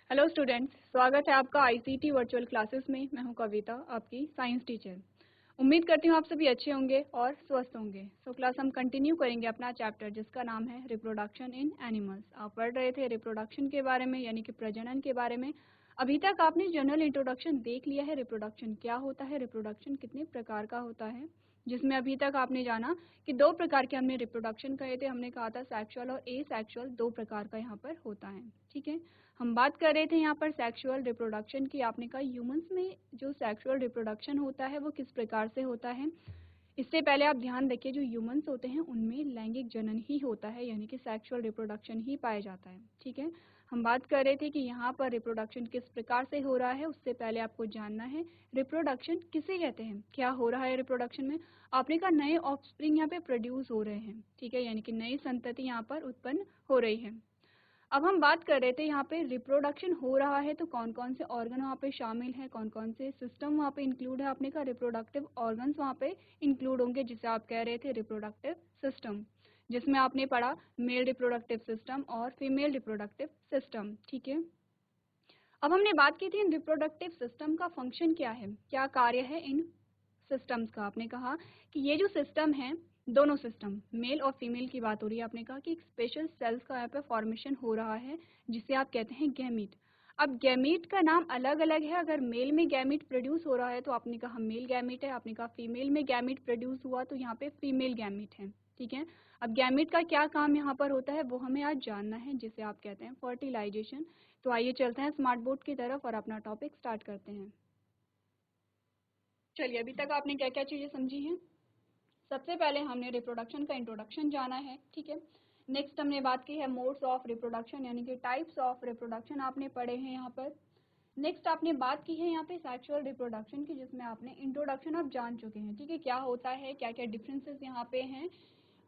Hello students, स्वागत है आपका आईसीटी वर्चुअल क्लासेस में। मैं हूं कविता, आपकी साइंस टीचर। उम्मीद करती हूं आप सभी अच्छे होंगे और स्वस्थ होंगे। क्लास हम कंटिन्यू करेंगे अपना चैप्टर जिसका नाम है रिप्रोडक्शन इन एनिमल्स। आप पढ़ रहे थे रिप्रोडक्शन के बारे में, यानी कि प्रजनन के बारे में। अभी तक आपने जनरल इंट्रोडक्शन देख लिया है, रिप्रोडक्शन क्या होता है, रिप्रोडक्शन कितने प्रकार का होता है, जिसमें अभी तक आपने जाना कि दो प्रकार के हमने रिप्रोडक्शन कहे थे। हमने कहा था सेक्सुअल और एसेक्सुअल, दो प्रकार का यहाँ पर होता है। ठीक है, हम बात कर रहे थे यहाँ पर सेक्सुअल रिप्रोडक्शन की। आपने कहा ह्यूमंस में जो सेक्सुअल रिप्रोडक्शन होता है वो किस प्रकार से होता है। इससे पहले आप ध्यान रखिए, जो ह्यूमंस होते हैं उनमें लैंगिक जनन ही होता है, यानी कि सेक्सुअल रिप्रोडक्शन ही पाया जाता है। ठीक है, हम बात कर रहे थे कि यहाँ पर रिप्रोडक्शन किस प्रकार से हो रहा है। उससे पहले आपको जानना है रिप्रोडक्शन किसे कहते हैं, क्या हो रहा है रिप्रोडक्शन में। आपने कहा नए ऑफस्प्रिंग यहाँ पे प्रोड्यूस हो रहे हैं। ठीक है, यानी कि नई संतति यहाँ पर उत्पन्न हो रही है। अब हम बात कर रहे थे यहाँ पे रिप्रोडक्शन हो रहा है तो कौन कौन से ऑर्गन वहाँ पे शामिल है, कौन कौन से सिस्टम वहाँ पे इंक्लूड है। आपने कहा रिप्रोडक्टिव ऑर्गन्स वहाँ पे इंक्लूड होंगे, जिसे आप कह रहे थे रिप्रोडक्टिव सिस्टम, जिसमें आपने पढ़ा मेल रिप्रोडक्टिव सिस्टम और फीमेल रिप्रोडक्टिव सिस्टम। ठीक है, अब हमने बात की थी इन रिप्रोडक्टिव सिस्टम का फंक्शन क्या है, क्या कार्य है इन सिस्टम्स का। आपने कहा कि ये जो सिस्टम है, दोनों सिस्टम मेल और फीमेल की बात हो रही है। आपने कहा कि एक स्पेशल सेल्स का यहाँ पे फॉर्मेशन हो रहा है जिसे आप कहते हैं गैमीट। अब गैमीट का नाम अलग अलग है। अगर मेल में गैमीट प्रोड्यूस हो रहा है तो आपने कहा मेल गैमीट है, आपने कहा फीमेल में गैमीट प्रोड्यूस हुआ तो यहाँ पे फीमेल गैमीट है। ठीक है, अब गैमीट का क्या काम यहाँ पर होता है वो हमें आज जानना है, जिसे आप कहते हैं फर्टिलाइजेशन। तो आइए चलते हैं स्मार्ट बोर्ड की तरफ और अपना टॉपिक स्टार्ट करते हैं। चलिए, अभी तक आपने क्या क्या चीजें समझी हैं। सबसे पहले हमने रिप्रोडक्शन का इंट्रोडक्शन जाना है। ठीक है, नेक्स्ट हमने बात की है मोड्स ऑफ रिप्रोडक्शन, यानी कि टाइप्स ऑफ रिप्रोडक्शन आपने पढ़े हैं यहाँ पर। नेक्स्ट आपने बात की है यहाँ पे सेक्सुअल रिप्रोडक्शन की, जिसमें आपने इंट्रोडक्शन आप जान चुके हैं। ठीक है, क्या होता है, क्या क्या डिफरेंसेस यहाँ पे हैं।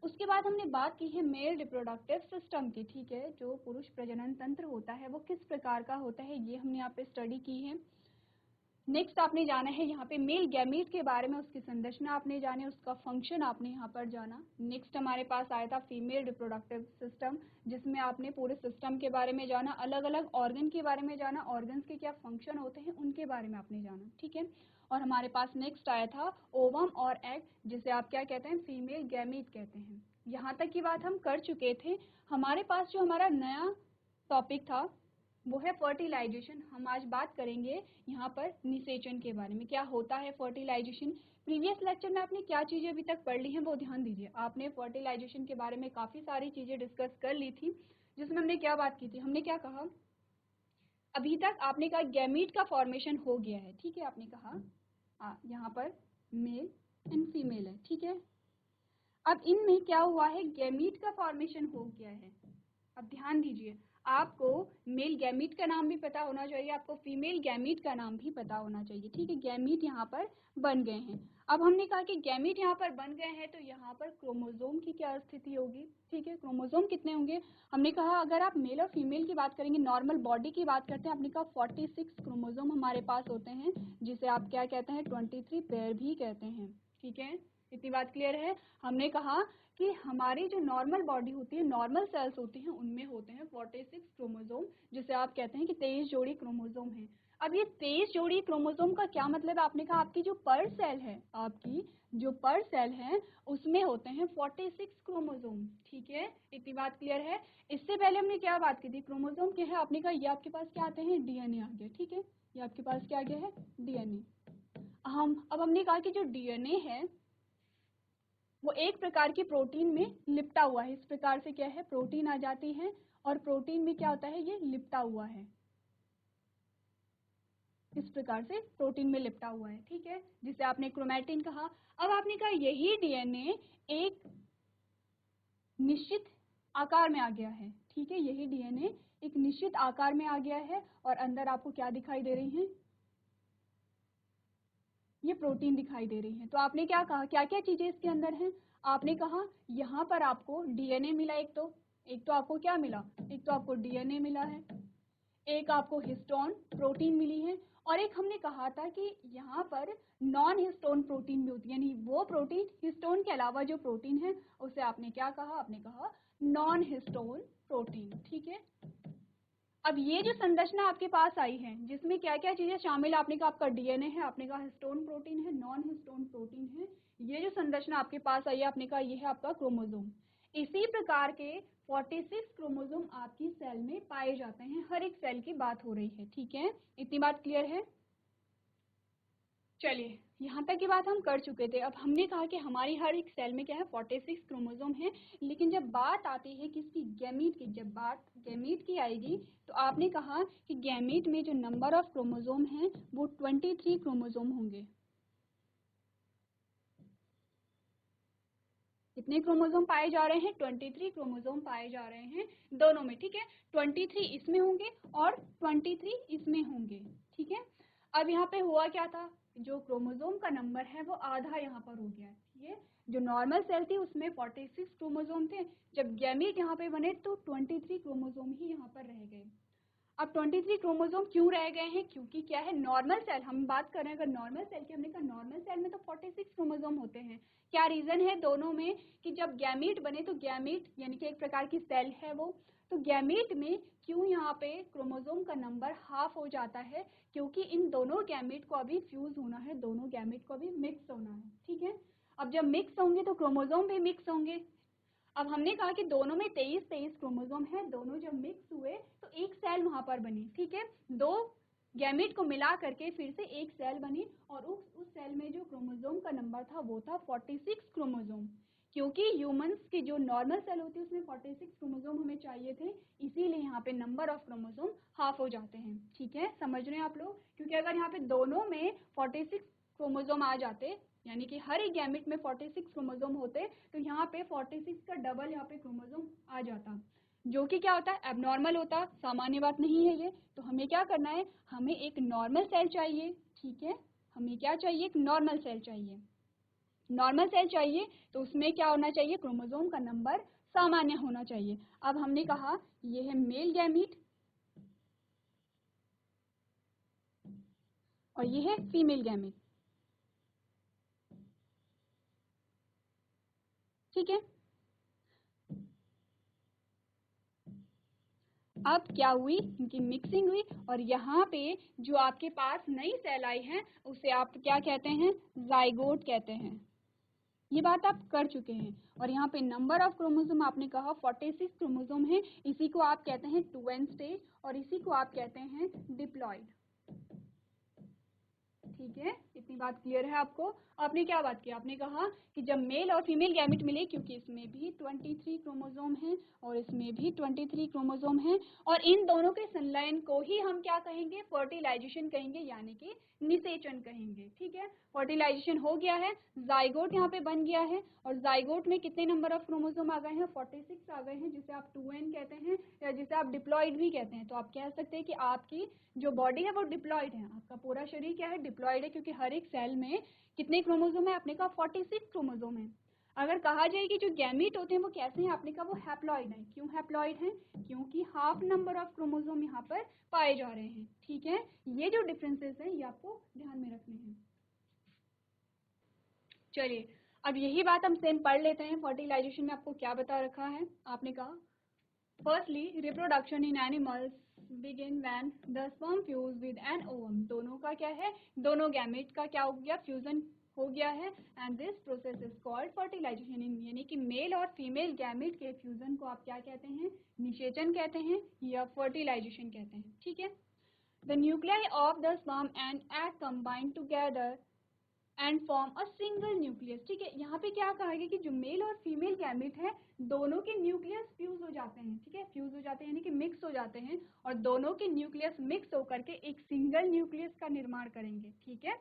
उसके बाद हमने बात की है मेल रिप्रोडक्टिव सिस्टम की। ठीक है, जो पुरुष प्रजनन तंत्र होता है वो किस प्रकार का होता है, ये हमने यहाँ पे स्टडी की है। नेक्स्ट आपने जाना है यहाँ पे मेल गैमीट के बारे में, उसकी संरचना आपने जाने, उसका फंक्शन आपने यहाँ पर जाना। नेक्स्ट हमारे पास आया था फीमेल रिप्रोडक्टिव सिस्टम, जिसमें आपने पूरे सिस्टम के बारे में जाना, अलग अलग ऑर्गन के बारे में जाना, ऑर्गन्स के क्या फंक्शन होते हैं उनके बारे में आपने जाना। ठीक है, और हमारे पास नेक्स्ट आया था ओवम और एग, जिसे आप क्या कहते हैं, फीमेल गैमीट कहते हैं। यहाँ तक की बात हम कर चुके थे। हमारे पास जो हमारा नया टॉपिक था वो है फर्टिलाइजेशन। हम आज बात करेंगे यहाँ पर निषेचन के बारे में, क्या होता है फर्टिलाइजेशन। प्रीवियस लेक्चर में आपने क्या चीजें अभी तक पढ़ ली हैं वो ध्यान दीजिए। आपने फर्टिलाइजेशन के बारे में काफी सारी चीजें डिस्कस कर ली थी, जिसमें हमने क्या बात की थी, हमने क्या कहा। अभी तक आपने कहा गैमीट का फॉर्मेशन हो गया है। ठीक है, आपने कहा यहाँ पर मेल एंड फीमेल है। ठीक है, अब इनमें क्या हुआ है, गैमीट का फॉर्मेशन हो गया है। अब ध्यान दीजिए, आपको मेल गैमीट का नाम भी पता होना चाहिए, आपको फीमेल गैमीट का नाम भी पता होना चाहिए। ठीक है, गैमीट यहाँ पर बन गए हैं। अब हमने कहा कि गैमीट यहाँ पर बन गए हैं तो यहाँ पर क्रोमोसोम की क्या स्थिति होगी। ठीक है, क्रोमोसोम कितने होंगे। हमने कहा अगर आप मेल और फीमेल की बात करेंगे, नॉर्मल बॉडी की बात करते हैं, आपने कहा 46 क्रोमोसोम हमारे पास होते हैं, जिसे आप क्या कहते हैं, 23 पेयर भी कहते हैं। ठीक है, इतनी बात क्लियर है। हमने कहा कि हमारी जो नॉर्मल बॉडी होती है, नॉर्मल सेल्स होती हैं, उनमें होते हैं 46 क्रोमोसोम, जिसे आप कहते हैं कि 23 जोड़ी क्रोमोसोम हैं। अब ये 23 जोड़ी क्रोमोसोम का क्या मतलब है, आपने कहा आपकी जो पर सेल है, आपकी जो पर सेल है उसमें होते हैं 46 क्रोमोसोम। ठीक है, इतनी बात क्लियर है। इससे पहले हमने क्या बात की थी, क्रोमोसोम क्या है, आपने कहा ये आपके पास क्या आते हैं, डीएनए आ गया। ठीक है, ये आपके पास क्या आ गया है, डीएनए। अब हमने कहा कि जो डीएनए है वो एक प्रकार की प्रोटीन में लिपटा हुआ है। इस प्रकार से क्या है, प्रोटीन आ जाती है और प्रोटीन में क्या होता है, ये लिपटा हुआ है। इस प्रकार से प्रोटीन में लिपटा हुआ है। ठीक है, जिसे आपने क्रोमैटिन कहा। अब आपने कहा यही डीएनए एक निश्चित आकार में आ गया है। ठीक है, यही डीएनए एक निश्चित आकार में आ गया है और अंदर आपको क्या दिखाई दे रही है, ये प्रोटीन दिखाई दे रही है। तो आपने क्या कहा, क्या क्या चीजें इसके अंदर हैं। आपने कहा यहाँ पर आपको डीएनए मिला, एक तो आपको क्या मिला, एक तो आपको डीएनए मिला है, एक आपको हिस्टोन प्रोटीन मिली है, और एक हमने कहा था कि यहाँ पर नॉन हिस्टोन प्रोटीन भी होती है, यानी वो प्रोटीन हिस्टोन के अलावा जो प्रोटीन है उसे आपने क्या कहा, आपने कहा नॉन हिस्टोन प्रोटीन। ठीक है, अब ये जो संरचना आपके पास आई है जिसमें क्या क्या चीजें शामिल है, आपने कहा आपका डीएनए है, आपने कहा हिस्टोन प्रोटीन है, नॉन हिस्टोन प्रोटीन है, ये जो संरचना आपके पास आई है आपने कहा ये है आपका क्रोमोसोम। इसी प्रकार के 46 क्रोमोसोम आपकी सेल में पाए जाते हैं, हर एक सेल की बात हो रही है, ठीक है, इतनी बात क्लियर है। चलिए यहाँ तक की बात हम कर चुके थे। अब हमने कहा कि हमारी हर एक सेल में क्या है 46 क्रोमोसोम है, लेकिन जब बात आती है किसकी, गैमीट की, जब बात गैमीट की आएगी तो आपने कहा कि गैमीट में जो नंबर ऑफ क्रोमोसोम है वो 23 क्रोमोसोम होंगे। कितने क्रोमोसोम पाए जा रहे हैं, 23 क्रोमोसोम पाए जा रहे हैं दोनों में, ठीक है, 23 इसमें होंगे और 23 इसमें होंगे, ठीक है। अब यहाँ पे हुआ क्या था, जो क्रोमोसोम का नंबर है वो आधा यहाँ पर हो गया, ठीक है। जो नॉर्मल सेल थी उसमें 46 क्रोमोसोम थे, जब गैमीट यहाँ पे बने तो 23 क्रोमोसोम ही यहाँ पर रह गए। अब 23 क्रोमोसोम क्यों रह गए हैं, क्योंकि क्या है, नॉर्मल सेल हम बात कर रहे हैं, अगर नॉर्मल सेल की, हमने कहा नॉर्मल सेल में तो 46 क्रोमोसोम होते हैं। क्या रीजन है दोनों में कि जब गैमीट बने तो गैमीट यानी कि एक प्रकार की सेल है वो, तो गैमीट में क्यों यहाँ पे क्रोमोसोम का नंबर हाफ हो जाता है, क्योंकि इन दोनों गैमीट को अभी फ्यूज होना है, दोनों गैमीट को अभी मिक्स होना है, ठीक है। अब जब मिक्स होंगे तो क्रोमोसोम भी मिक्स होंगे। अब हमने कहा कि दोनों में 23 क्रोमोसोम है, दोनों जब मिक्स हुए तो एक सेल वहां पर बनी, ठीक है, दो गैमेट को मिला करके फिर से एक सेल बनी, और उस सेल में जो क्रोमोसोम का नंबर था वो था 46 क्रोमोसोम। क्योंकि ह्यूमंस की जो नॉर्मल सेल होती है उसमें 46 क्रोमोसोम हमें चाहिए थे, इसीलिए यहाँ पे नंबर ऑफ क्रोमोसोम हाफ हो जाते हैं, ठीक है, समझ रहे हैं आप लोग। क्योंकि अगर यहाँ पे दोनों में 46 क्रोमोसोम आ जाते, यानी कि हर एक गैमेट में 46 क्रोमोसोम होते, तो यहाँ पे 46 का डबल यहाँ पे क्रोमोसोम आ जाता, जो कि क्या होता है, एबनॉर्मल होता, सामान्य बात नहीं है ये। तो हमें क्या करना है, हमें एक नॉर्मल सेल चाहिए, ठीक है, हमें क्या चाहिए, एक नॉर्मल सेल चाहिए। नॉर्मल सेल चाहिए तो उसमें क्या होना चाहिए, क्रोमोसोम का नंबर सामान्य होना चाहिए। अब हमने कहा ये है मेल गैमीट और ये है फीमेल गैमीट, ठीक है। अब क्या हुई, इनकी मिक्सिंग हुई और यहाँ पे जो आपके पास नई सेल आई है उसे आप क्या कहते हैं, जाइगोट कहते हैं। ये बात आप कर चुके हैं। और यहाँ पे नंबर ऑफ क्रोमोसोम आपने कहा 46 क्रोमोसोम है, इसी को आप कहते हैं 2n स्टेज और इसी को आप कहते हैं डिप्लॉइड, ठीक है, इतनी बात क्लियर है आपको। आपने क्या बात की, आपने कहा कि जब मेल और फीमेल गैमेट मिले, क्योंकि इसमें भी 23 क्रोमोसोम हैं और इसमें भी 23 क्रोमोसोम हैं, और इन दोनों के संलयन को ही हम क्या कहेंगे, फर्टिलाइजेशन कहेंगे, यानी कि निषेचन कहेंगे, ठीक है। फर्टिलाइजेशन हो गया है, जाइगोट यहाँ पे बन गया है, और जाइगोट में कितने नंबर ऑफ क्रोमोसोम आ गए हैं, 46 आ गए हैं, जिसे आप 2n कहते हैं या जिसे आप डिप्लॉइड भी कहते हैं। तो आप कह सकते हैं कि आपकी जो बॉडी है वो डिप्लॉइड है, आपका पूरा शरीर क्या है, डिप्लॉइड है, क्योंकि हर एक सेल में कितने क्रोमोसोम है, आपने कहा 46 क्रोमोसोम है। अगर कहा जाए कि जो गैमीट होते हैं वो कैसे हैं, आपने कहा वो हैप्लॉइड है। क्यों हैप्लॉइड है, क्योंकि हाफ नंबर ऑफ क्रोमोसोम यहाँ पर पाए जा रहे हैं, ठीक है। ये जो डिफरेंसेस हैं ये आपको ध्यान में रखने हैं। चलिए अब यही बात हम सेम पढ़ लेते हैं, फर्टिलाइजेशन में आपको क्या बता रखा है। आपने कहा firstly reproduction in animals begin when the sperm fuse with an ovum, दोनों का क्या है, दोनों गैमेट का क्या हो गया, फ्यूजन हो गया है, and this process is called fertilization. यानी कि मेल और फीमेल गैमेट के फ्यूजन को आप क्या कहते हैं, निषेचन कहते हैं या फर्टिलाइजेशन कहते हैं, ठीक है। The nuclei of the sperm and egg combine together and form a single nucleus, ठीक है। यहाँ पे क्या कहा गया कि जो मेल और फीमेल गैमेट है दोनों के न्यूक्लियस फ्यूज हो जाते हैं, ठीक है, फ्यूज हो जाते हैं यानी कि मिक्स हो जाते हैं, और दोनों के न्यूक्लियस मिक्स होकर के एक सिंगल न्यूक्लियस का निर्माण करेंगे, ठीक है।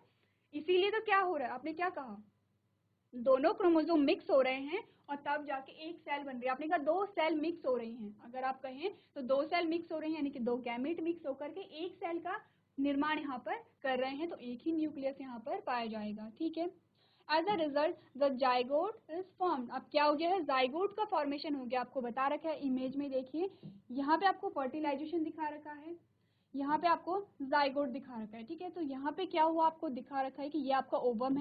इसीलिए तो क्या हो रहा है, आपने क्या कहा, दोनों क्रोमोसोम मिक्स हो रहे हैं और तब जाके एक सेल बन रही है। आपने कहा दो सेल मिक्स हो रही हैं, अगर आप कहें तो दो सेल मिक्स हो रही हैं, यानी कि दो गैमेट मिक्स होकर के एक सेल का निर्माण यहाँ पर कर रहे हैं, तो एक ही न्यूक्लियस यहाँ पर पाया जाएगा, ठीक है। As a result the zygote is formed. अब क्या हो गया है, जाइगोट का फॉर्मेशन हो गया, आपको बता रखा है इमेज में, देखिए यहाँ पे आपको फर्टिलाइजेशन दिखा रखा है, यहाँ पे आपको जाइगोट दिखा रखा है, ठीक है। तो यहाँ पे क्या हुआ, आपको दिखा रखा है कि ये आपका ओवम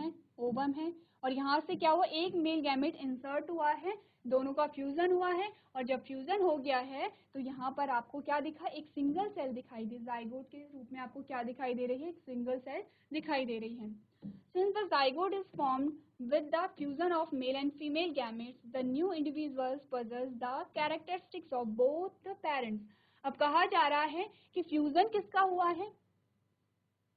है, और यहाँ से क्या हुआ, एक मेल गैमेट इंसर्ट हुआ है, दोनों का फ्यूजन हुआ है, और जब फ्यूजन हो गया है तो यहाँ पर आपको क्या दिखा, एक सिंगल सेल दिखाई दी, जाइगोट के रूप में आपको क्या दिखाई दे रही है, एक सिंगल सेल दिखाई दे रही है। Since the zygote is formed with the fusion of male and female gametes, the new individuals possess the characteristics of both the parents. अब कहा जा रहा है कि फ्यूजन किसका हुआ है,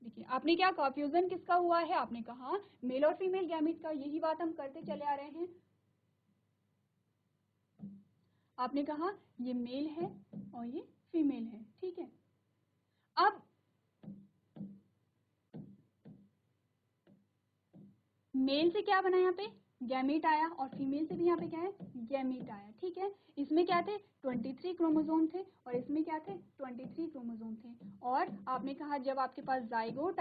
देखिए आपने क्या कहा, फ्यूजन किसका हुआ है, आपने कहा मेल और फीमेल गैमेट का, यही बात हम करते चले आ रहे हैं। आपने कहा ये मेल है और ये फीमेल है, ठीक है। अब मेल से क्या बना, यहाँ पे गैमीट आया, और फीमेल से भी यहाँ पे क्या है, गैमीट आया, ठीक है। इसमें क्या थे, 23 क्रोमोसोम थे, और इसमें क्या थे, 23 क्रोमोसोम थे। और आपने कहा जब आपके पास जाइगोट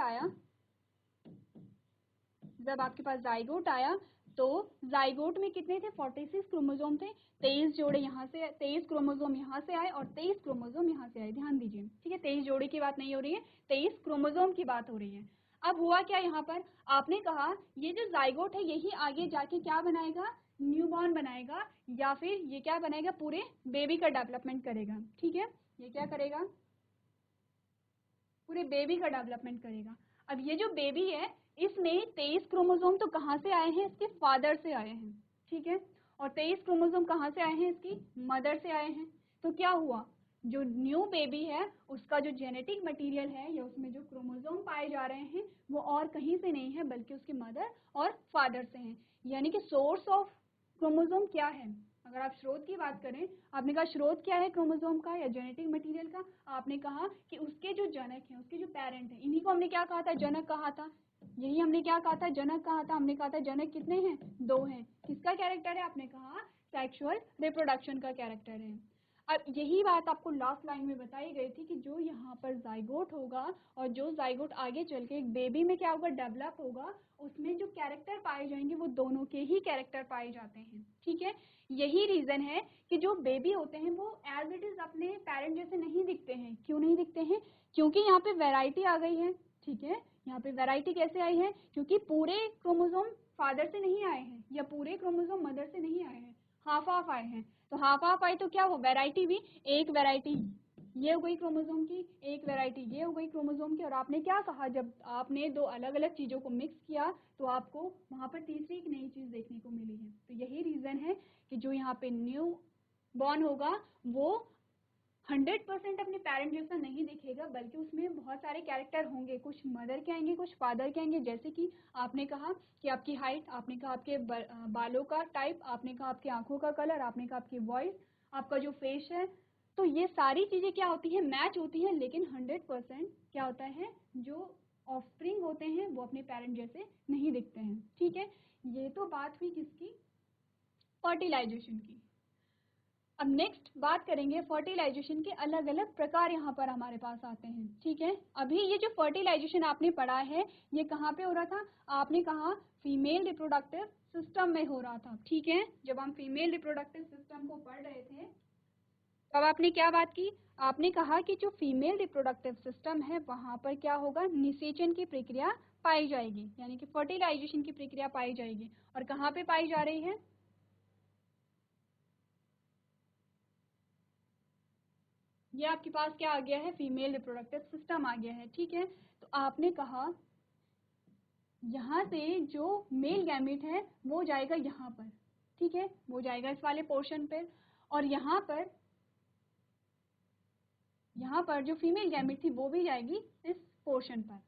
आया, तो जाइगोट में कितने थे, 46 क्रोमोसोम थे, 23 जोड़े यहाँ से, 23 क्रोमोसोम यहाँ से आए और 23 क्रोमोसोम यहाँ से आए, ध्यान दीजिए, ठीक है। 23 जोड़े की बात नहीं हो रही है, 23 क्रोमोसोम की बात हो रही है। अब हुआ क्या यहाँ पर, आपने कहा ये जो जाइगोट है यही आगे जाके क्या बनाएगा, न्यूबॉर्न बनाएगा, या फिर ये क्या बनाएगा, पूरे बेबी का डेवलपमेंट करेगा, ठीक है। ये क्या करेगा, पूरे बेबी का डेवलपमेंट करेगा। अब ये जो बेबी है इसमें 23 क्रोमोसोम तो कहाँ से आए हैं, इसके फादर से आए हैं, ठीक है, और 23 क्रोमोसोम कहाँ से आए हैं, इसकी मदर से आए हैं। तो क्या हुआ, जो न्यू बेबी है उसका जो जेनेटिक मटेरियल है या उसमें जो क्रोमोसोम पाए जा रहे हैं वो और कहीं से नहीं है बल्कि उसके मदर और फादर से हैं। यानी कि सोर्स ऑफ क्रोमोसोम क्या है, अगर आप स्रोत की बात करें, आपने कहा स्रोत क्या है क्रोमोसोम का या जेनेटिक मटेरियल का, आपने कहा कि उसके जो जनक हैं, उसके जो पेरेंट हैं, इन्हीं को हमने क्या कहा था, जनक कहा था। यही हमने क्या कहा था, जनक कहा था। हमने कहा था जनक कितने हैं, 2 हैं। किसका कैरेक्टर है, आपने कहा सेक्सुअल रिप्रोडक्शन का कैरेक्टर है। अब यही बात आपको लास्ट लाइन में बताई गई थी कि जो यहाँ पर जाइगोट होगा और जो जाइगोट आगे चल के एक बेबी में क्या होगा, डेवलप होगा, उसमें जो कैरेक्टर पाए जाएंगे वो दोनों के ही कैरेक्टर पाए जाते हैं, ठीक है। यही रीजन है कि जो बेबी होते हैं वो एज इट इज अपने पेरेंट जैसे नहीं दिखते हैं। क्यों नहीं दिखते हैं, क्योंकि यहाँ पे वैरायटी आ गई है, ठीक है। यहाँ पे वैरायटी कैसे आई है, क्योंकि पूरे क्रोमोसोम फादर से नहीं आए हैं या पूरे क्रोमोसोम मदर से नहीं आए हैं, हाफ हाफ आए हैं। तो हाफ हाफ आए तो क्या हो, वैरायटी भी, एक वैरायटी ये हो गई क्रोमोसोम की, एक वैरायटी ये हो गई क्रोमोसोम की। और आपने क्या कहा, जब आपने 2 अलग अलग चीजों को मिक्स किया तो आपको वहां पर तीसरी एक नई चीज देखने को मिली है। तो यही रीजन है कि जो यहाँ पे न्यू बॉर्न होगा वो 100% अपने पेरेंट जैसा नहीं दिखेगा बल्कि उसमें बहुत सारे कैरेक्टर होंगे, कुछ मदर के आएंगे, कुछ फादर के आएंगे। जैसे कि आपने कहा कि आपकी हाइट, आपने कहा आपके बालों का टाइप, आपने कहा आपकी आंखों का कलर, आपने कहा आपकी वॉइस, आपका जो फेस है। तो ये सारी चीजें क्या होती है, मैच होती हैं, लेकिन 100% क्या होता है, जो ऑफस्प्रिंग होते हैं वो अपने पेरेंट जैसे नहीं दिखते हैं, ठीक है। ये तो बात हुई किसकी, फर्टिलाइजेशन की। अब नेक्स्ट बात करेंगे फर्टिलाइजेशन के अलग अलग प्रकार यहाँ पर हमारे पास आते हैं, ठीक है। अभी ये जो फर्टिलाइजेशन आपने पढ़ा है ये कहाँ पे हो रहा था, आपने कहा फीमेल रिप्रोडक्टिव सिस्टम में हो रहा था, ठीक है। जब हम फीमेल रिप्रोडक्टिव सिस्टम को पढ़ रहे थे तब आपने क्या बात की, आपने कहा कि जो फीमेल रिप्रोडक्टिव सिस्टम है वहां पर क्या होगा, निषेचन की प्रक्रिया पाई जाएगी, यानी कि फर्टिलाइजेशन की प्रक्रिया पाई जाएगी। और कहाँ पे पाई जा रही है, ये आपके पास क्या आ गया है, फीमेल रिप्रोडक्टिव सिस्टम आ गया है, ठीक है। तो आपने कहा यहाँ से जो मेल गैमेट है वो जाएगा यहाँ पर, ठीक है, वो जाएगा इस वाले पोर्शन पर। और यहाँ पर जो फीमेल गैमेट थी वो भी जाएगी इस पोर्शन पर।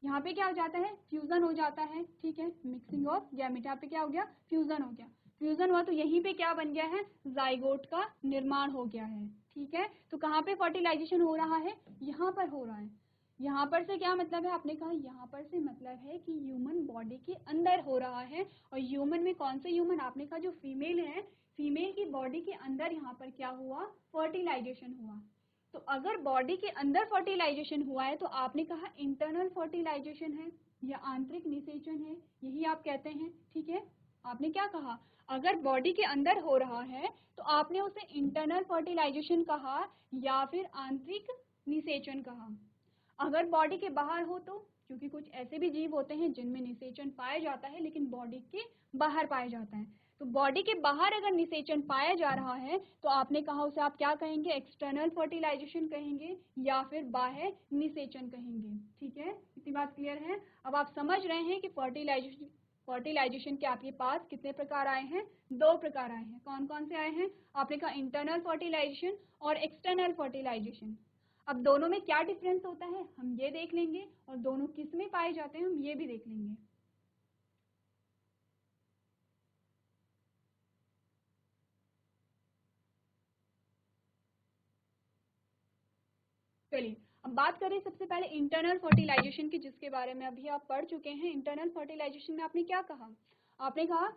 यहाँ पे क्या हो जाता है, फ्यूजन हो जाता है, ठीक है, मिक्सिंग ऑफ गैमेट, यहाँ पे क्या हो गया, फ्यूजन हो गया। फ्यूजन हुआ तो यहीं पे क्या बन गया है, जाइगोट का निर्माण हो गया है, ठीक है। तो कहाँ पे फर्टिलाइजेशन हो रहा है, यहाँ पर हो रहा है। यहाँ पर से क्या मतलब है, आपने कहा यहाँ पर से मतलब है कि ह्यूमन बॉडी के अंदर हो रहा है। और ह्यूमन में कौन से ह्यूमन, आपने कहा जो फीमेल है, फीमेल की बॉडी के अंदर यहाँ पर क्या हुआ, फर्टिलाइजेशन हुआ। तो अगर बॉडी के अंदर फर्टिलाइजेशन हुआ है तो आपने कहा इंटरनल फर्टिलाइजेशन है या आंतरिक निषेचन है, यही आप कहते हैं, ठीक है। आपने क्या कहा, अगर बॉडी के अंदर हो रहा है तो आपने उसे इंटरनल फर्टिलाइजेशन कहा या फिर आंतरिक निषेचन कहा। अगर बॉडी के बाहर हो तो, क्योंकि कुछ ऐसे भी जीव होते हैं जिनमें निषेचन पाया जाता है लेकिन बॉडी के बाहर पाया जाता है, तो बॉडी के बाहर अगर निषेचन पाया जा रहा है तो आपने कहा उसे आप क्या कहेंगे, एक्सटर्नल फर्टिलाइजेशन कहेंगे या फिर बाह्य निषेचन कहेंगे। ठीक है, इतनी बात क्लियर है। अब आप समझ रहे हैं कि फर्टिलाइजेशन के आपके पास कितने प्रकार आए हैं, 2 प्रकार आए हैं। कौन कौन से आए हैं, आपने कहा इंटरनल फर्टिलाइजेशन और एक्सटर्नल फर्टिलाइजेशन। अब दोनों में क्या डिफरेंस होता है हम ये देख लेंगे, और दोनों किस में पाए जाते हैं हम ये भी देख लेंगे। चलिए अब बात करें सबसे पहले इंटरनल फर्टिलाइजेशन की, जिसके बारे में अभी आप पढ़ चुके हैं। इंटरनल फर्टिलाइजेशन में आपने क्या कहा, आपने कहा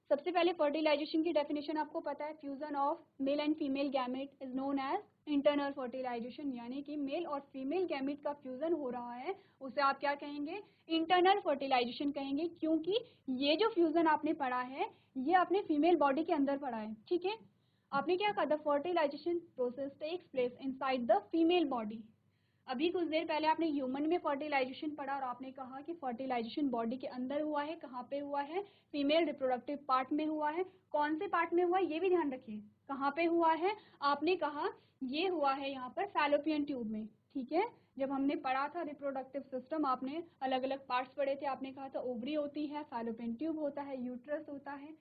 सबसे पहले फर्टिलाइजेशन की डेफिनेशन आपको पता है, fusion of male and female gamete is known as internal fertilization, यानी कि मेल और फीमेल गैमेट का फ्यूजन हो रहा है उसे आप क्या कहेंगे, इंटरनल फर्टिलाइजेशन कहेंगे। क्योंकि ये जो फ्यूजन आपने पढ़ा है ये आपने फीमेल बॉडी के अंदर पढ़ा है। ठीक है, आपने क्या कहा, the fertilization process takes place inside the female body. अभी कुछ देर पहले आपने ह्यूमन में फर्टिलाइजेशन पढ़ा और आपने कहा कि फर्टिलाइजेशन बॉडी के अंदर हुआ है, कहाँ पे हुआ है, फीमेल रिप्रोडक्टिव पार्ट में हुआ है। कौन से पार्ट में हुआ है ये भी ध्यान रखिए, कहाँ पे हुआ है, आपने कहा ये हुआ है यहाँ पर फैलोपियन ट्यूब में। ठीक है, जब हमने पढ़ा था रिप्रोडक्टिव सिस्टम, आपने अलग अलग पार्ट्स पढ़े थे, आपने कहा था ओवरी होती है, फैलोपियन ट्यूब होता है, यूट्रस होता है।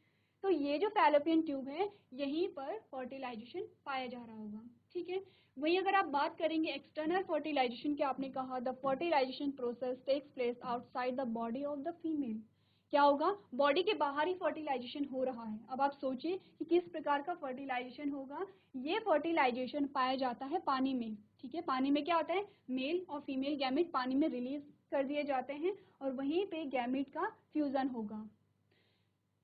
तो ये जो फैलोपियन ट्यूब है यहीं पर फर्टिलाइजेशन पाया जा रहा होगा। ठीक है, वही अगर आप बात करेंगे एक्सटर्नल फर्टिलाइजेशन की, आपने कहा the fertilization process takes place outside the body of the female. क्या होगा, बॉडी के बाहर ही फर्टिलाइजेशन हो रहा है। अब आप सोचिए कि किस प्रकार का फर्टिलाइजेशन होगा, ये फर्टिलाइजेशन पाया जाता है पानी में। ठीक है, पानी में क्या होता है, मेल और फीमेल गैमेट पानी में रिलीज कर दिए जाते हैं और वहीं पे गैमेट का फ्यूजन होगा।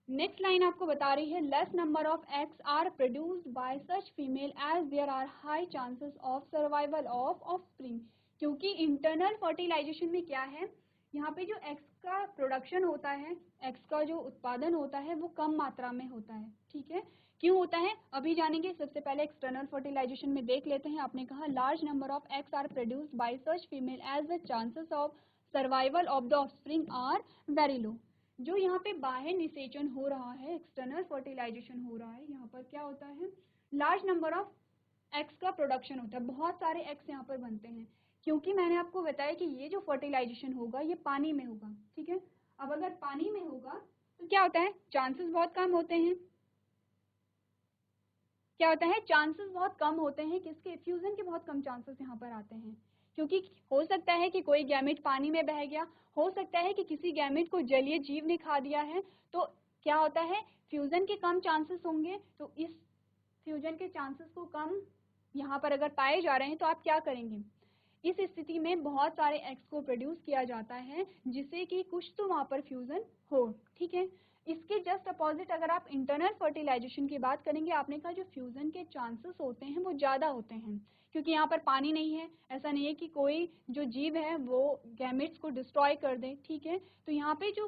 नेक्स्ट लाइन आपको बता रही है, less number of eggs are produced by such female as there are high chances of survival of offspring. क्योंकि इंटरनल फर्टिलाइजेशन में क्या है, यहाँ पे जो एग्स का प्रोडक्शन होता है, एग्स का जो उत्पादन होता है वो कम मात्रा में होता है। ठीक है, क्यों होता है अभी जानेंगे। सबसे पहले एक्सटर्नल फर्टिलाइजेशन में देख लेते हैं। आपने कहा large number of eggs are produced by such female as the chances of survival of the offspring are very low. जो यहाँ पे बाह्य निषेचन हो रहा है, एक्सटर्नल फर्टिलाइजेशन हो रहा है, यहाँ पर क्या होता है, लार्ज नंबर ऑफ एग्स का प्रोडक्शन होता है, बहुत सारे एग्स यहाँ पर बनते हैं। क्योंकि मैंने आपको बताया कि ये जो फर्टिलाइजेशन होगा ये पानी में होगा। ठीक है, अब अगर पानी में होगा तो क्या होता है, चांसेस बहुत कम होते हैं। क्या होता है, चांसेस बहुत कम होते हैं, किसके, फ्यूजन के बहुत कम चांसेस यहाँ पर आते हैं। क्योंकि हो सकता है कि कोई गैमेट पानी में बह गया, हो सकता है कि किसी गैमेट को जलीय जीव ने खा दिया है, तो क्या होता है, फ्यूजन के कम चांसेस होंगे। तो इस फ्यूजन के चांसेस को कम यहाँ पर अगर पाए जा रहे हैं तो आप क्या करेंगे, इस स्थिति में बहुत सारे एग्स को प्रोड्यूस किया जाता है जिससे कि कुछ तो वहाँ पर फ्यूजन हो। ठीक है, इसके जस्ट अपोजिट अगर आप इंटरनल फर्टिलाइजेशन की बात करेंगे, आपने कहा जो फ्यूजन के चांसेस होते हैं वो ज़्यादा होते हैं। क्योंकि यहाँ पर पानी नहीं है, ऐसा नहीं है कि कोई जो जीव है वो गैमेट्स को डिस्ट्रॉय कर दे। ठीक है, तो यहाँ पे जो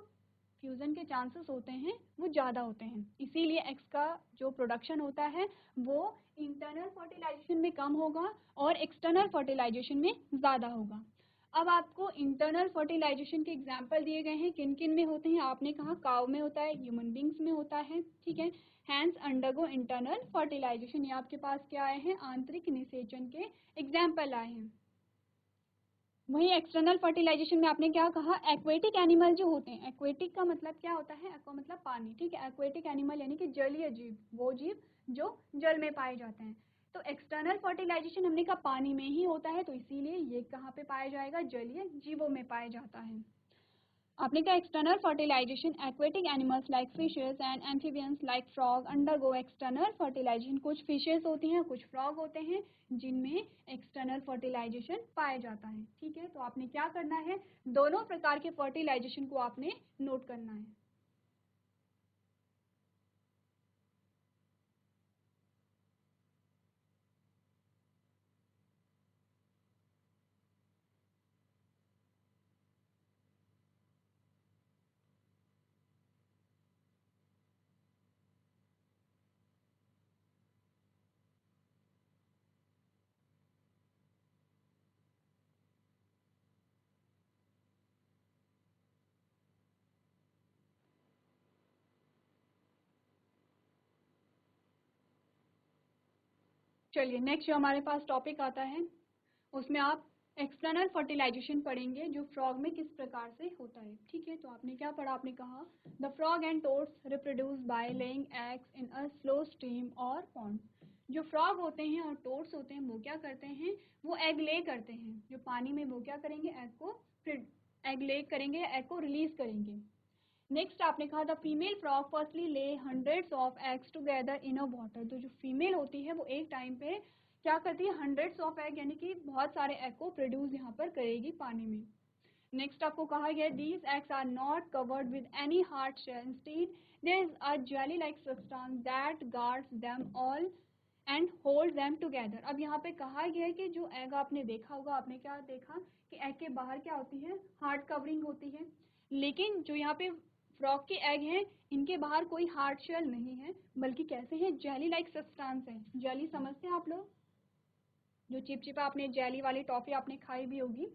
फ्यूजन के चांसेस होते हैं वो ज़्यादा होते हैं, इसीलिए एक्स का जो प्रोडक्शन होता है वो इंटरनल फर्टिलाइजेशन में कम होगा और एक्सटर्नल फर्टिलाइजेशन में ज़्यादा होगा। अब आपको इंटरनल फर्टिलाइजेशन के एग्जाम्पल दिए गए हैं, किन किन में होते हैं, आपने कहा काउ में होता है, ह्यूमन बींग्स में होता है। ठीक है, हैंस अंडरगो इंटरनल फर्टिलाइजेशन, ये आपके पास क्या आए हैं, आंतरिक निषेचन के एग्जाम्पल आए हैं। वही एक्सटर्नल फर्टिलाइजेशन में आपने क्या कहा, एक्वेटिक एनिमल जो होते हैं, एक्वेटिक का मतलब क्या होता है, एक्वा मतलब पानी। ठीक है, एक्वेटिक एनिमल यानी कि जलीय जीव, वो जीव जो जल में पाए जाते हैं। तो एक्सटर्नल फर्टिलाइजेशन हमने कहा पानी में ही होता है, तो इसीलिए ये कहाँ पे पाया जाएगा, जलीय जीवों में पाया जाता है। आपने कहा external fertilization, aquatic animals like fishes and amphibians like frog undergo external fertilization. कुछ फिशेस होती हैं, कुछ फ्रॉग होते हैं जिनमें एक्सटर्नल फर्टिलाइजेशन पाया जाता है। ठीक है, तो आपने क्या करना है, दोनों प्रकार के फर्टिलाइजेशन को आपने नोट करना है। चलिए नेक्स्ट जो हमारे पास टॉपिक आता है उसमें आप एक्सटर्नल फर्टिलाइजेशन पढ़ेंगे जो फ्रॉग में किस प्रकार से होता है। ठीक है, तो आपने क्या पढ़ा, आपने कहा the frog and toads reproduce by laying eggs in a slow stream और पॉन्ड। जो फ्रॉग होते हैं और टोड्स होते हैं वो क्या करते हैं, वो एग ले करते हैं जो पानी में, वो क्या करेंगे, एग को फिर एग ले करेंगे, एग को रिलीज करेंगे। नेक्स्ट आपने कहा द फीमेल फ्रॉग फर्स्टली ले hundreds of eggs together in a water. तो जो फीमेल होती है वो एक टाइम पे क्या करती है, हंड्रेड्स ऑफ एग यानी कि बहुत सारे एग को प्रोड्यूस यहाँ पर करेगी पानी में। नेक्स्ट आपको कहा गया these eggs are not covered with any hard shell, instead there is a jelly like substance that guards them all and hold them together. अब यहाँ पे कहा गया है कि जो एग आपने देखा होगा, आपने क्या देखा कि एग के बाहर क्या होती है, हार्ड कवरिंग होती है, लेकिन जो यहाँ पे फ्रॉग के एग हैं इनके बाहर कोई हार्ड शेल नहीं है, बल्कि कैसे हैं, जेली लाइक सब्सटेंस है। जेली समझते हैं आप लोग, जो चिपचिपा आपने जेली वाली टॉफी आपने खाई भी होगी,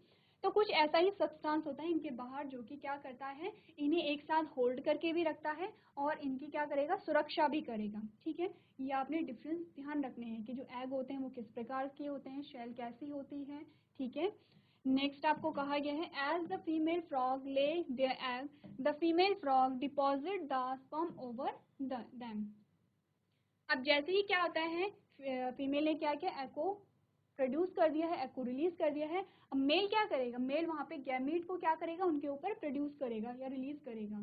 तो कुछ ऐसा ही सब्सटेंस होता है इनके बाहर जो कि क्या करता है, इन्हें एक साथ होल्ड करके भी रखता है और इनकी क्या करेगा, सुरक्षा भी करेगा। ठीक है, ये आपने डिफरेंस ध्यान रखने हैं कि जो एग होते हैं वो किस प्रकार के होते हैं, शेल कैसी होती है। ठीक है, नेक्स्ट आपको कहा गया है as the female frog lay their egg the female frog deposit the sperm over them. अब जैसे ही क्या होता है, फीमेल ने क्या किया, एग को प्रोड्यूस कर दिया है, एग को रिलीज कर दिया है। अब मेल क्या करेगा, मेल वहां पे गैमीट को क्या करेगा, उनके ऊपर प्रोड्यूस करेगा या रिलीज करेगा।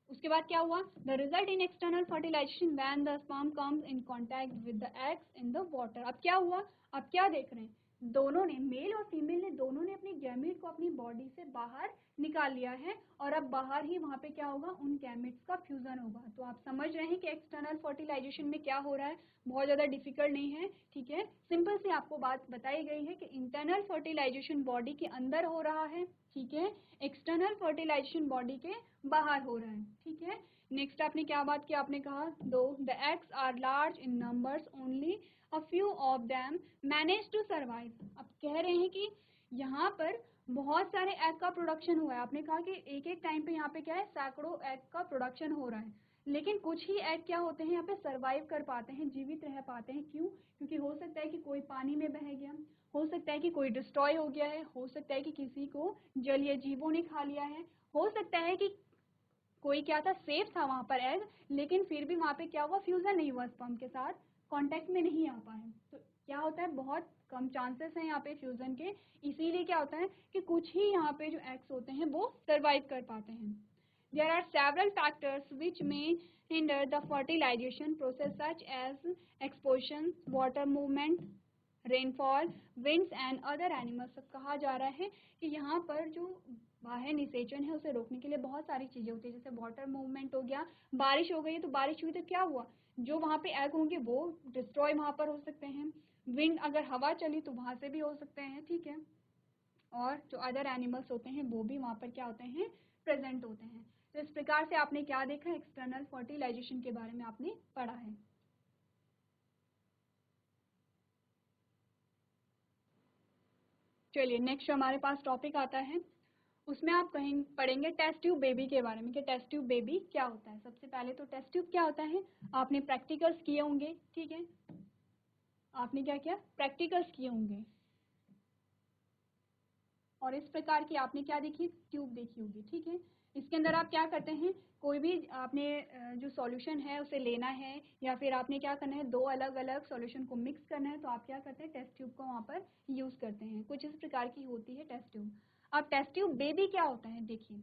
उसके बाद क्या हुआ, the result in external fertilization when the sperm comes in contact with the eggs in the water. अब क्या हुआ, अब क्या देख रहे हैं, दोनों ने, मेल और फीमेल ने, दोनों ने अपनी गैमेट को अपनी बॉडी से बाहर निकाल लिया है और अब बाहर ही वहां पे क्या होगा, उन गैमेट्स का फ्यूजन होगा। तो आप समझ रहे हैं कि एक्सटर्नल फर्टिलाइजेशन में क्या हो रहा है, बहुत ज्यादा डिफिकल्ट नहीं है। ठीक है, सिंपल से आपको बात बताई गई है कि इंटरनल फर्टिलाइजेशन बॉडी के अंदर हो रहा है, ठीक है, एक्सटर्नल फर्टिलाइजेशन बॉडी के बाहर हो रहा है। ठीक है, नेक्स्ट आपने क्या बात की, आपने कहा though the eggs are large in numbers only a few of them manage to survive. अब कह रहे हैं कि यहाँ पर बहुत सारे एग का प्रोडक्शन हुआ है। आपने कहा कि एक एक टाइम पे यहाँ पे क्या है, सैकड़ों एग का प्रोडक्शन हो रहा है, लेकिन कुछ ही एग क्या होते हैं यहाँ पे सर्वाइव कर पाते हैं, जीवित रह पाते हैं। क्यों, क्योंकि हो सकता है कि कोई पानी में बह गया, हो सकता है कि कोई डिस्ट्रॉय हो गया है, हो सकता है कि किसी को जलीय जीवों ने खा लिया है, हो सकता है कि कोई क्या था, सेफ था वहां पर एग, लेकिन फिर भी वहां पे क्या हुआ, फ्यूजन नहीं हुआ, स्पर्म के साथ कांटेक्ट में नहीं आ पाए। तो क्या होता है, बहुत कम चांसेस हैं यहाँ पे फ्यूजन के, इसीलिए क्या होता है कि कुछ ही यहाँ पे जो एग्स होते हैं वो सर्वाइव कर पाते हैं। There are several factors which में hinder the fertilization process such as exposure, water movement, rainfall, winds and other animals. कहा जा रहा है कि यहाँ पर जो बाह्य निषेचन है उसे रोकने के लिए बहुत सारी चीजें होती है, जैसे वाटर मूवमेंट हो गया, बारिश हो गई तो बारिश हुई तो क्या हुआ, जो वहाँ पे एग होंगे वो डिस्ट्रॉय वहाँ पर हो सकते हैं, विंड अगर हवा चली तो वहां से भी हो सकते हैं। ठीक है, और जो अदर एनिमल्स होते हैं वो भी वहाँ पर क्या होते हैं, प्रेजेंट होते हैं। तो इस प्रकार से आपने क्या देखा, एक्सटर्नल फर्टिलाइजेशन के बारे में आपने पढ़ा है। चलिए नेक्स्ट जो हमारे पास टॉपिक आता है उसमें आप कहीं पढ़ेंगे टेस्ट ट्यूब बेबी के बारे में कि टेस्ट ट्यूब बेबी क्या होता है। सबसे पहले तो टेस्ट ट्यूब क्या होता है, आपने प्रैक्टिकल्स किए होंगे। ठीक है, आपने क्या किया, प्रैक्टिकल्स किए होंगे और इस प्रकार की आपने क्या देखी, ट्यूब देखी होगी। ठीक है, इसके अंदर आप क्या करते हैं, कोई भी आपने जो सॉल्यूशन है उसे लेना है या फिर आपने क्या करना है, दो अलग अलग सॉल्यूशन को मिक्स करना है, तो आप क्या करते हैं, टेस्ट ट्यूब को वहाँ पर यूज करते हैं। कुछ इस प्रकार की होती है टेस्ट ट्यूब। अब टेस्ट ट्यूब बेबी क्या होता है, देखिए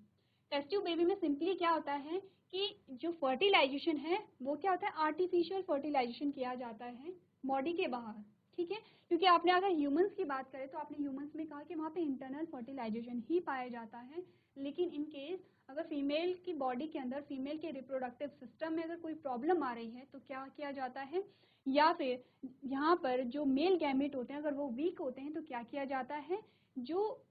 टेस्ट ट्यूब बेबी में सिंपली क्या होता है कि जो फर्टिलाइजेशन है वो क्या होता है, आर्टिफिशियल फर्टिलाइजेशन किया जाता है बॉडी के बाहर। ठीक है, क्योंकि आपने अगर ह्यूमंस की बात करें तो आपने ह्यूमंस में कहा कि वहाँ पे इंटरनल फर्टिलाइजेशन ही पाया जाता है, लेकिन इन केस अगर फीमेल की बॉडी के अंदर, फीमेल के रिप्रोडक्टिव सिस्टम में अगर कोई प्रॉब्लम आ रही है तो क्या किया जाता है, या फिर यहाँ पर जो मेल गैमेट होते हैं अगर वो वीक होते हैं तो क्या किया जाता है, जो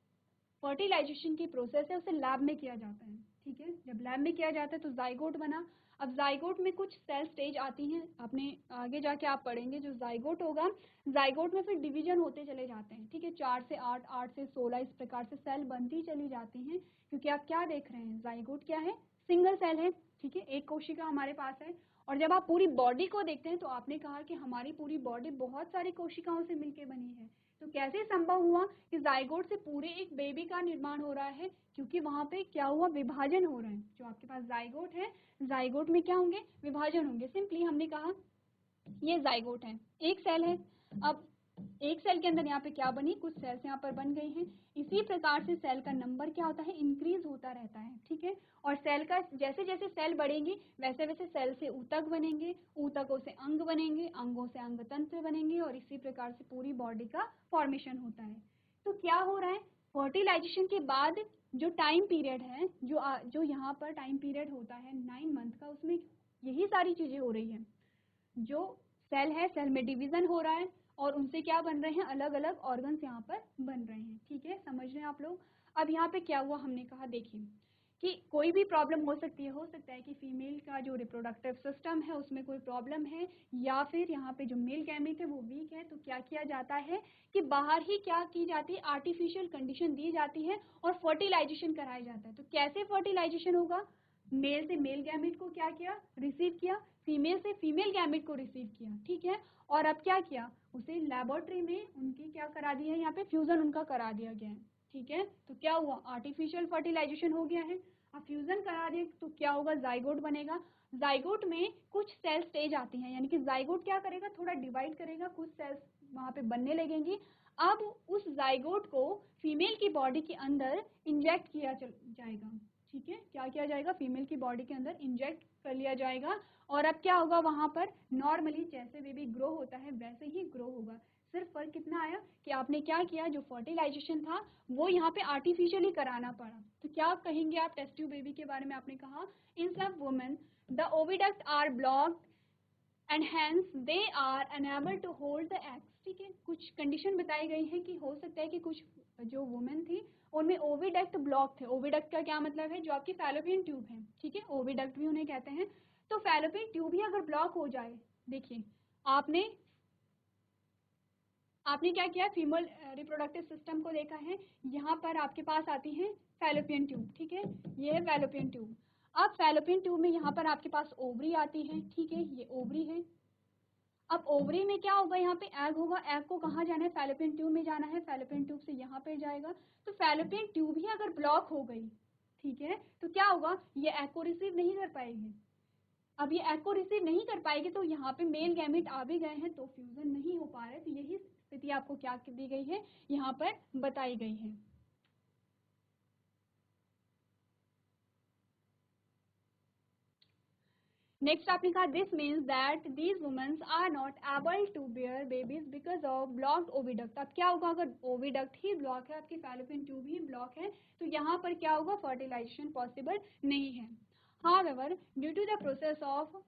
फर्टिलाइजेशन की प्रोसेस है उसे लैब में किया जाता है। ठीक है, जब लैब में किया जाता है तो जाइगोट बना। अब जाइगोट में कुछ सेल स्टेज आती हैं, आपने आगे जाके आप पढ़ेंगे, जो जाइगोट होगा, जाइगोट में फिर डिवीजन होते चले जाते हैं। ठीक है, 4 से 8, 8 से 16, इस प्रकार से सेल बनती चली जाती हैं, क्योंकि आप क्या देख रहे हैं, जाइगोट क्या है, सिंगल सेल है। ठीक है, एक कोशिका हमारे पास है और जब आप पूरी बॉडी को देखते हैं तो आपने कहा कि हमारी पूरी बॉडी बहुत सारी कोशिकाओं से मिलकर बनी है। तो कैसे संभव हुआ कि जाइगोट से पूरे एक बेबी का निर्माण हो रहा है? क्योंकि वहां पे क्या हुआ, विभाजन हो रहा है। जो आपके पास जाइगोट है, जाइगोट में क्या होंगे, विभाजन होंगे। सिंपली हमने कहा ये जाइगोट है, एक सेल है। अब एक सेल के अंदर यहाँ पे क्या बनी, कुछ सेल्स यहाँ पर बन गई हैं। इसी प्रकार से सेल का नंबर क्या होता है, इंक्रीज होता रहता है, ठीक है। और सेल का जैसे जैसे सेल बढ़ेंगे वैसे वैसे सेल से ऊतक बनेंगे, ऊतकों से अंग बनेंगे, अंगों से अंग तंत्र बनेंगे, और इसी प्रकार से पूरी बॉडी का फॉर्मेशन होता है। तो क्या हो रहा है, फर्टिलाइजेशन के बाद जो टाइम पीरियड है, जो यहाँ पर टाइम पीरियड होता है 9 मंथ का, उसमें यही सारी चीजें हो रही है। जो सेल है, सेल में डिवीजन हो रहा है और उनसे क्या बन रहे हैं, अलग अलग ऑर्गन्स यहाँ पर बन रहे हैं, ठीक है, समझ रहे हैं आप लोग। अब यहाँ पे क्या हुआ, हमने कहा देखिए कि कोई भी प्रॉब्लम हो सकती है। हो सकता है कि फीमेल का जो रिप्रोडक्टिव सिस्टम है उसमें कोई प्रॉब्लम है, या फिर यहाँ पे जो मेल गैमेट है वो वीक है। तो क्या किया जाता है कि बाहर ही क्या की जाती है, आर्टिफिशियल कंडीशन दी जाती है और फर्टिलाइजेशन कराया जाता है। तो कैसे फर्टिलाइजेशन होगा, मेल से मेल गैमेट को क्या किया, रिसीव किया, फीमेल से फीमेल गैमेट को रिसीव किया, ठीक है। और अब क्या किया, उसे लेबोरेटरी में उनकी क्या करा दिया है, यहाँ पे फ्यूजन उनका करा दिया गया है, ठीक है। तो क्या हुआ, आर्टिफिशियल फर्टिलाइजेशन हो गया है। अब फ्यूजन करा दिया तो क्या होगा, जाइगोट बनेगा। जाइगोट में कुछ सेल स्टेज आती हैं, यानी कि जाइगोट क्या करेगा, थोड़ा डिवाइड करेगा, कुछ सेल्स वहां पे बनने लगेंगी। अब उस जाइगोट को फीमेल की बॉडी के अंदर इंजेक्ट किया जाएगा, ठीक है। क्या किया जाएगा, फीमेल की बॉडी के अंदर इंजेक्ट कर लिया जाएगा। और अब क्या होगा, वहां पर नॉर्मली जैसे बेबी ग्रो होता है वैसे ही ग्रो होगा। सिर्फ फर्क कितना आया कि आपने क्या किया, जो फर्टिलाइजेशन था वो यहाँ पे आर्टिफिशियली कराना पड़ा। तो क्या आप कहेंगे, आप टेस्ट ट्यूब बेबी के बारे में आपने कहा, in some women the oviduct are blocked and hence they are unable to hold the eggs, ठीक है। कुछ कंडीशन बताई गई है कि हो सकता है कि कुछ जो वुमेन थी उनमें ओविडक्ट ब्लॉक थे। ओविडक्ट का क्या मतलब है, जो आपकी फैलोपियन ट्यूब है, ठीक है, ओविडक्ट भी उन्हें कहते हैं। तो फैलोपियन ट्यूब ही अगर ब्लॉक हो जाए, देखिए आपने आपने क्या किया, फीमेल रिप्रोडक्टिव सिस्टम को देखा है, यहाँ पर आपके पास आती है फैलोपियन ट्यूब, ठीक है, ये है फैलोपियन ट्यूब। अब फैलोपियन ट्यूब में यहाँ पर आपके पास ओवरी आती है, ठीक है, ये ओवरी है। अब ओवरी में क्या होगा, यहाँ पे एग होगा, एग को कहाँ जाना है, फैलोपियन ट्यूब में जाना है, फैलोपियन ट्यूब से यहाँ पे जाएगा। तो फैलोपियन ट्यूब ही अगर ब्लॉक हो गई, ठीक है, तो क्या होगा, ये एग को रिसीव नहीं कर पाएगी। अब ये एग को रिसीव नहीं कर पाएगी तो यहाँ पे मेल गैमेट आ भी गए हैं तो फ्यूजन नहीं हो पा रहा है। तो यही स्थिति आपको क्या दी गई है, यहाँ पर बताई गई है। नेक्स्ट आपने कहा this means that these womens are not able to bear babies because of blocked oviduct. अब क्या होगा, अगर ओविडक्ट ही ब्लॉक है, आपकी फैलोपियन ट्यूब ही ब्लॉक है, तो यहाँ पर क्या होगा, फर्टिलाइजेशन पॉसिबल नहीं है। However due to the process of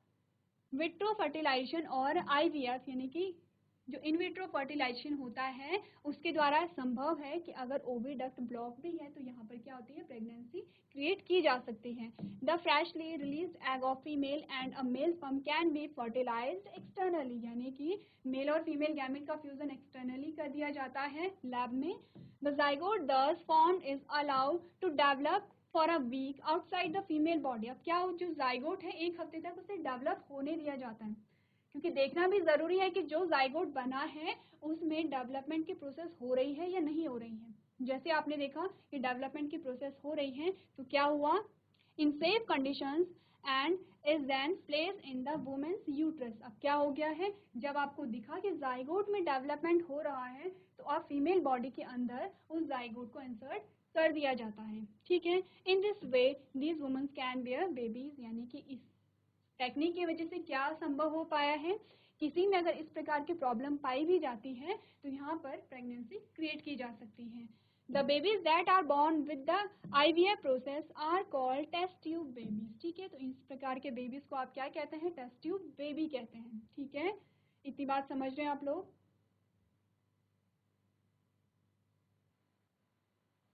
vitro fertilization और आईवीएफ, यानी कि जो इन विट्रो फर्टिलाइजेशन होता है उसके द्वारा संभव है कि अगर ओविडक्ट ब्लॉक भी है तो यहाँ पर क्या होती है, प्रेगनेंसी क्रिएट की जा सकती है। The freshly released egg of female and a male sperm can be fertilized externally, यानी कि मेल और फीमेल गैमेट का फ्यूजन एक्सटर्नली कर दिया जाता है लैब में। The zygote thus formed is allowed to develop for a week outside the female body. अब क्या हो, जो जाइगोट है एक हफ्ते तक उसे डेवलप होने दिया जाता है, क्योंकि देखना भी जरूरी है कि जो जाइगोट बना है उसमें डेवलपमेंट की प्रोसेस हो रही है या नहीं हो रही है। जैसे आपने देखा कि डेवलपमेंट की प्रोसेस हो रही है तो क्या हुआ, in safe conditions and is then place in the womens uterus. अब क्या हो गया है, जब आपको दिखा कि जाइगोट में डेवलपमेंट हो रहा है तो अब फीमेल बॉडी के अंदर उस जाइगोट को इंसर्ट कर दिया जाता है, ठीक है। In this way these womens can bear babies, यानी कि इस टेक्निक की वजह से क्या संभव हो पाया है, किसी में अगर इस प्रकार की प्रॉब्लम पाई भी जाती है तो यहाँ पर प्रेगनेंसी क्रिएट की जा सकती है। The babies that are born with the IVF process are called test tube babies, ठीक है। तो इस प्रकार के बेबीज को आप क्या कहते हैं, टेस्ट ट्यूब बेबी कहते हैं, ठीक है। इतनी बात समझ रहे हैं आप लोग।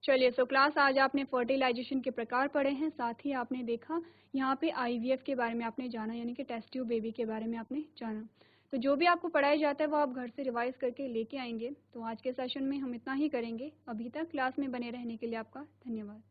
चलिए, सो क्लास आज आपने फर्टिलाइजेशन के प्रकार पढ़े हैं, साथ ही आपने देखा यहाँ पे आईवीएफ के बारे में आपने जाना, यानी कि टेस्ट ट्यूब बेबी के बारे में आपने जाना। तो जो भी आपको पढ़ाया जाता है वो आप घर से रिवाइज करके लेके आएंगे। तो आज के सेशन में हम इतना ही करेंगे। अभी तक क्लास में बने रहने के लिए आपका धन्यवाद।